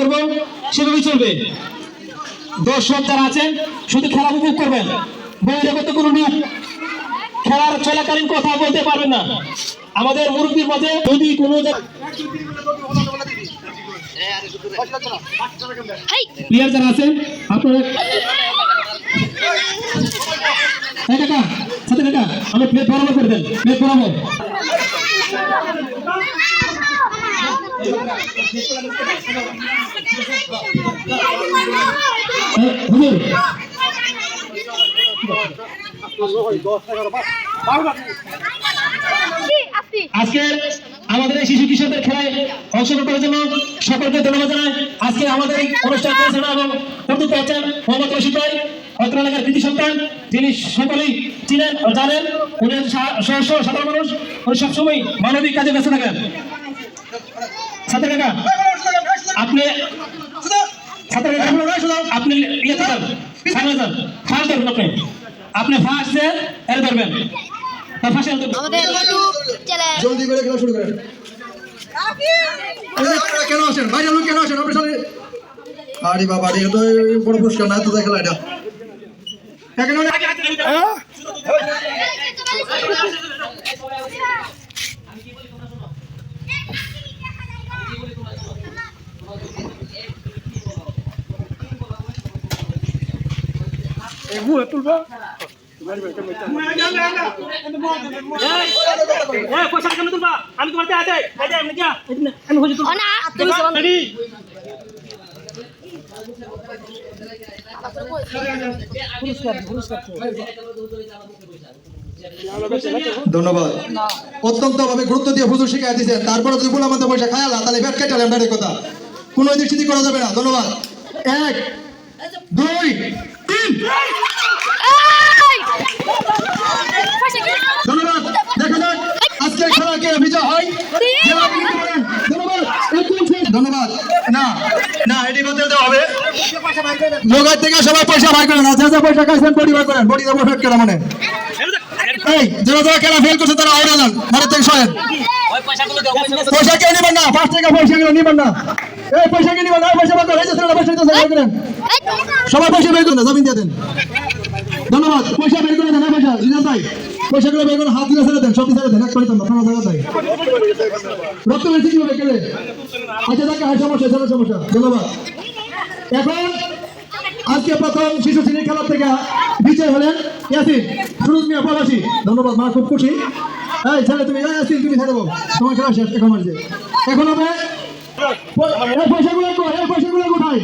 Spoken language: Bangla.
করবো সেভাবেই চলবে। দর্শক যারা আছেন শুধু খেলা উপভোগ করবেন, বহিরাগত কোনো লোক খেলার চলাকালীন কথা বলতে পারবেন না। আমাদের মুরব্বীর মধ্যে যদি কোনো প্লেয়ার যারা আছেন আপনারা কাকা সাথে কাকা আমরা প্লেট বরাবর করে দেন, প্লেট বরাবর। হুজুর আজকে আমাদের এই শিশু কিশোরদের খেলায় অংশগ্রহণ করার জন্য সকলকে ধন্যবাদ জানাই। আজকে আমাদের এই অনুষ্ঠান পরিচালনা এবং কর্তৃত্ব হচ্ছেন মোহাম্মদ রশিদ ভাই, অত্র এলাকার কৃতি সন্তান, যিনি সকলেই চিনেন ও জানেন। উনি সহস্র সাধারণ মানুষ, উনি সবসময় মানবিক কাজে ব্যস্ত থাকেন। ছাত্র কাকা আপনি আপনি ইয়ে থাকেন ফার্স্ট ধরবেন, আপনি ফার্স্ট এর ধরবেন, তার ফার্স্ট জলদি করে খেলা শুরু করেন। কেন আসেন ভাই, জানুন কেন আসেন আপনি? আরে বাবা রে, তো বড় পুরস্কার না তো খেলা এটা। তুলবা আমি তোমার ধন্যবাদ। অত্যন্ত ভাবে গুরুত্ব দিয়ে হুজুর শিখাই দিয়েছেন, তারপরে যদি বলে আমাদের পয়সা খায়ালা তাহলে ব্যাট কেটালেন, ব্যাটের কথা কোনো দৃষ্টি করা যাবে না। ধন্যবাদ। 1 2 3 ধন্যবাদ। দেখা যাক আজকের খেলা কে বিজয় হয়। ধন্যবাদ ধন্যবাদ। না না, এটি বদলে দেওয়া হবে। লোকের থেকে সবাই পয়সা ভাই করেন, যা যা পয়সা খাইছেন বডি ভাই করেন, বডি দেবো ফেট করে মানে এই যারা যারা খেলা ফেল করছে তারা আউট হলেন, ভারত থেকে সহেন পয়সা কে নেবেন না, 5 টাকা পয়সা গুলো নেবেন না, এই পয়সা কে নেবেন না, পয়সা বাদ হয়েছে না, পয়সা দিতে সবাই করেন, সবাই পয়সা বের করেন, জমিন দিয়ে দেন। ধন্যবাদ। পয়সা বের করে দেন, পয়সা জিনা ভাই পয়সাগুলো বের করে হাত দিলে ছেড়ে দেন, সব ছেড়ে দেন, এক করে দেন না, জায়গা দেয় রক্ত বেশি কি হবে কেলে। আচ্ছা দেখা হয় সমস্যা, ছেলে সমস্যা। ধন্যবাদ। এখন আজকে প্রথম শিশু শ্রেণীর খেলা থেকে বিজয় হলেন ইয়াসিন সুরজ মিয়া প্রবাসী। ধন্যবাদ, মা খুব খুশি। এই ছেলে তুমি ইয়াসিন তুমি ছেড়ে দেবো, তোমার খেলা শেষ। এখন আসছে, এখন হবে পয়সাগুলো কোথায়?